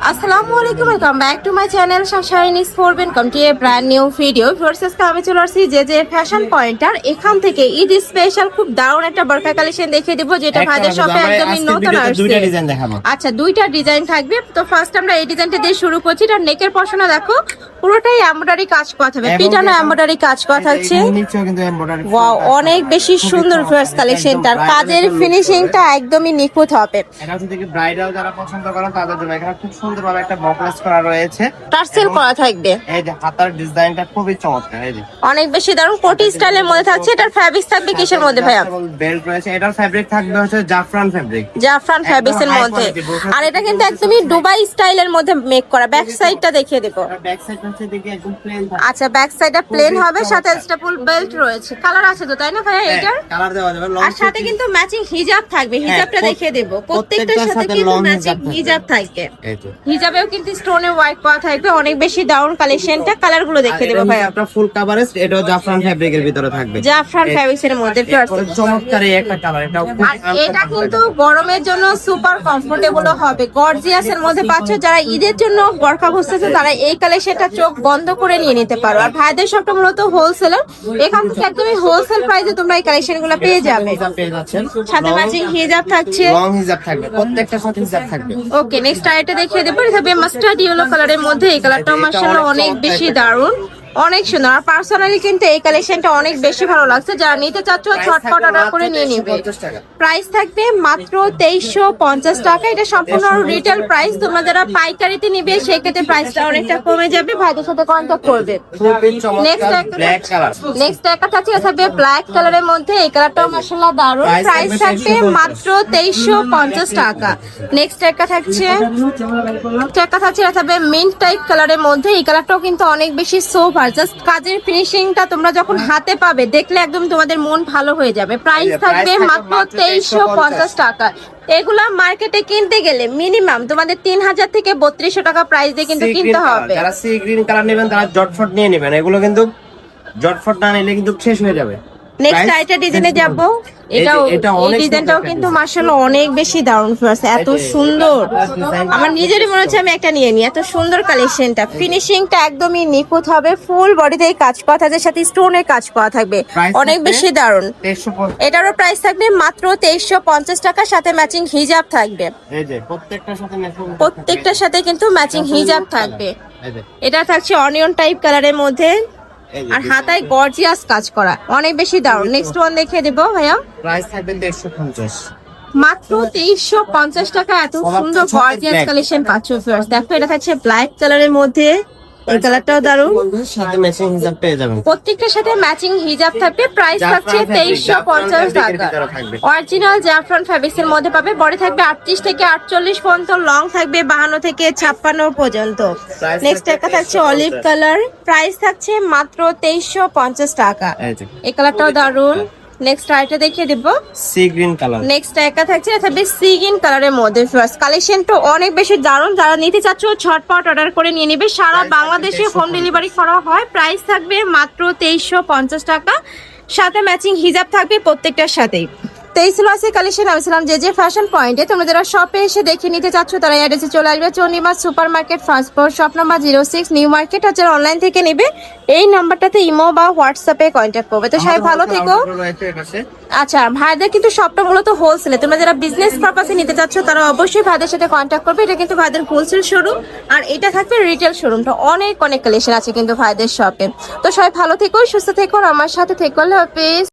আসসালামু আলাইকুম, welcome back to my channel Sunshine is for welcome to A brand new video. Versus আমি চলে আসছি যে ফ্যাশন পয়েন্টার। এখান থেকে ঈদ স্পেশাল খুব দারুণ একটা বরকা কালেকশন দেখিয়ে দেবো, যেটা ভাইদের শপে একদমই নতুন আসছে। আচ্ছা, দুইটা ডিজাইন থাকবে। তো ফার্স্ট আমরা এই ডিজাইনটা দিয়ে শুরু করছি। এটা নেকের পশনা দেখো, পুরোটাই এমব্রয়ডারি কাজ করা থাকবে, পিটানো এমব্রয়ডারি কাজ করা থাকছে। ওয়াও, অনেক বেশি সুন্দর ফার্স্ট কালেকশনটার কাজের ফিনিশিংটা একদমই নিখুঁত হবে। এটা হচ্ছে দেখি ব্রাইডাল যারা পছন্দ করেন তাদের জন্য এখানে খুব সুন্দরভাবে একটা বক্স করা রয়েছে, টার্সেল করা থাকবে। এই যে হাতার ডিজাইনটা খুবই চমৎকার, এই যে অনেক বেশি দারুণ কোটি স্টাইলের মধ্যে থাকছে। এটার ফ্যাব্রিক থাকবে কিসের মধ্যে ভাইয়া? বেল্ট রয়েছে, এটার ফ্যাব্রিক থাকবে হচ্ছে জাফরান ফ্যাব্রিক, জাফরান ফ্যাব্রিক্স এর মধ্যে। আর এটা কিন্তু একদমই দুবাই স্টাইলের মধ্যে মেক করা। ব্যাক সাইডটা দেখিয়ে দেব। ব্যাক সাইড হচ্ছে দেখি একদম প্লেন থাকবে। আচ্ছা, ব্যাক সাইডটা প্লেন হবে, সাথে স্টেপল বেল্ট রয়েছে। কালার আছে তো, তাই না ভাইয়া? এটার কালার দেওয়া যাবে। আর সাথে কিন্তু ম্যাচিং হিজাব থাকবে। হিজাবটা দেখিয়ে দেব। প্রত্যেকটার সাথে কিন্তু ম্যাচিং হিজাব থাকবে। হিজাবেও কিন্তু স্টোনে ওয়ার্ক করা থাকবে। অনেক বেশি দারুণ কালেকশনটা। কালারগুলো দেখিয়ে দেব ভাইয়া। এটা ফুল কভারেজ, এটাও জাফরান ফ্যাব্রিকের ভিতরে থাকবে, জাফরান ফ্যাব্রিক্স এর মধ্যে। চমৎকার এই একটা কালার। এটা কিন্তু গরমের জন্য সুপার কমফোর্টেবল হবে। গর্জিয়াস এর মধ্যে পাচ্ছ। যারা ঈদের জন্য বরকা খুঁজতেছে তারা এই কালেকশনটা চোখ বন্ধ করে নিয়ে নিতে পারো। আর ভাইদের সবটা মূলত হোলসেলার, এখান থেকে একদমই হোলসেল প্রাইসে তোমরা এই কালেকশনগুলো পেয়ে যাবে। সাথে ম্যাচিং হিজাব থাকছে, লং হিজাব থাকবে, প্রত্যেকটা সাথে হিজাব থাকবে। ওকে, নেক্সট আইটা দেখিয়ে দেবো। এটা থাকবে মাস্টার্ড ইয়েলো কালারের মধ্যে। এই কালারটাও মাশাআল্লাহ অনেক বেশি দারুণ, অনেক সুন্দর। আর পার্সোনালি কিন্তু এই কালেকশনটা অনেক বেশি ভালো লাগছে। যারা নিতে চাচ্ছ ঝটপট অর্ডার করে নিয়ে নিবে। প্রাইস থাকবে মাত্র 2350 টাকা। এটা সম্পূর্ণ রিটেল প্রাইস। তোমরা যারা পাইকারিতে নিবে সেক্ষেত্রে প্রাইসটা অনেকটা কমে যাবে। ভাইদের সাথে কন্ট্যাক্ট করবে। নেক্সট একটা থাকবে ব্ল্যাক কালারের মধ্যে। এই কালারটাও মাশাআল্লাহ দারুণ। প্রাইস থাকবে মাত্র 2350 টাকা। নেক্সট একটা থাকছে এটা থাকবে মিন্ট টাইপ কালারের মধ্যে। এই কালারটাও কিন্তু অনেক বেশি সোফার। জাস্ট কাজের ফিনিশিংটা তোমরা যখন হাতে পাবে দেখলে একদম তোমাদের মন ভালো হয়ে যাবে। প্রাইস থাকবে মাত্র 2350 টাকা। এগুলা মার্কেটে কিনতে গেলে মিনিমাম তোমাদের 3000 থেকে 3200 টাকা প্রাইস দিয়ে কিন্তু কিনতে হবে। যারা সি গ্রিন কালার নেবেন তারা জটফট নিয়ে নেবেন। এগুলো কিন্তু জটফট না নিলে কিন্তু শেষ হয়ে যাবে। নেক্সট আইটা ডিজাইনে যাব। এই ডিজাইনটাও কিন্তু মাশাআল্লাহ অনেক বেশি দারুণ আছে। এত সুন্দর, আমার নিজেরই মনে হচ্ছে আমি একটা নিয়ে নিই। এত সুন্দর কালেকশনটা, ফিনিশিংটা একদমই নিখুঁত হবে। ফুল বডিতে কাজ করা থাকবে, সাথে স্টোনের কাজ করা থাকবে। অনেক বেশি দারুণ। এটারও প্রাইস থাকবে মাত্র 2350 টাকা। সাথে ম্যাচিং হিজাব থাকবে। এই যে প্রত্যেকটার সাথে কিন্তু ম্যাচিং হিজাব থাকবে। এটা থাকছে অনিয়ন টাইপ কালারের মধ্যে। আর হাতায় গর্জিয়াস কাজ করা, অনেক বেশি দারুণ। নেক্সট ওয়ান দেখিয়ে দেবো ভাইয়া। প্রাইস থাকবে 2350, মাত্র 2350 টাকা। এত সুন্দর গর্জিয়াস কালেকশন পাচ্ছ ভিউয়ার্স। দেখো, এটা থাকছে ব্ল্যাক কালারের মধ্যে। এই কালারটাও দারুণ। সাথে ম্যাচিং হিজাব পেয়ে যাবেন। প্রত্যেকটার সাথে ম্যাচিং হিজাব থাকবে। প্রাইস থাকছে 2350 টাকা। অরিজিনাল জাফরান ফ্যাব্রিক্স এর মধ্যে পাবে। বডি থাকবে 38 থেকে 48 পর্যন্ত, লং থাকবে 52 থেকে 56 পর্যন্ত। নেক্সট একটা থাকছে অলিভ কালার। প্রাইস থাকছে মাত্র 2350 টাকা। এই কালারটাও দারুণ। নেক্সট আইটা দেখিয়ে দেব, সি গ্রিন কালার। নেক্সট একটা থাকছে সি গ্রিন কালারের মধ্যে। ফার্স্ট কালেকশনটা অনেক বেশি দারুণ। যারা নিতে চাচ্ছ ঝটপট অর্ডার করে নিয়ে নেবে। সারা বাংলাদেশে হোম ডেলিভারি করা হয়। প্রাইস থাকবে মাত্র 2350 টাকা। সাথে ম্যাচিং হিজাব থাকবে প্রত্যেকটার সাথেই। 23 আছে কালেকশন। আমি ছিলাম যে ফ্যাশন পয়েন্টে। তোমরা যারা শপে এসে দেখে নিতে চাচ্ছ তারা অ্যাড্রেসে চলে আসবে। Chandima super market first floor, shop number 06, new market. আর যারা অনলাইন থেকে নেবে এই নাম্বারটাতে ইমো বা হোয়াটসঅ্যাপে কন্ট্যাক্ট করবে। তো সবাই ভালো থেকো। আচ্ছা, ভাইদের কিন্তু শপটা মূলত হোলসেলে। তোমরা যারা বিজনেস পারপাসে নিতে চাচ্ছ তারা অবশ্যই ভাইদের সাথে কন্ট্যাক্ট করবে। এটা কিন্তু ভাইদের হোলসেল শোরুম, আর এটা থাকবে রিটেল শোরুমটা। অনেক কালেকশন আছে কিন্তু ভাইদের শপে। তো সবাই ভালো থেকো, সুস্থ থেকো, আমার সাথে থেকো। আল্লাহ হাফেজ।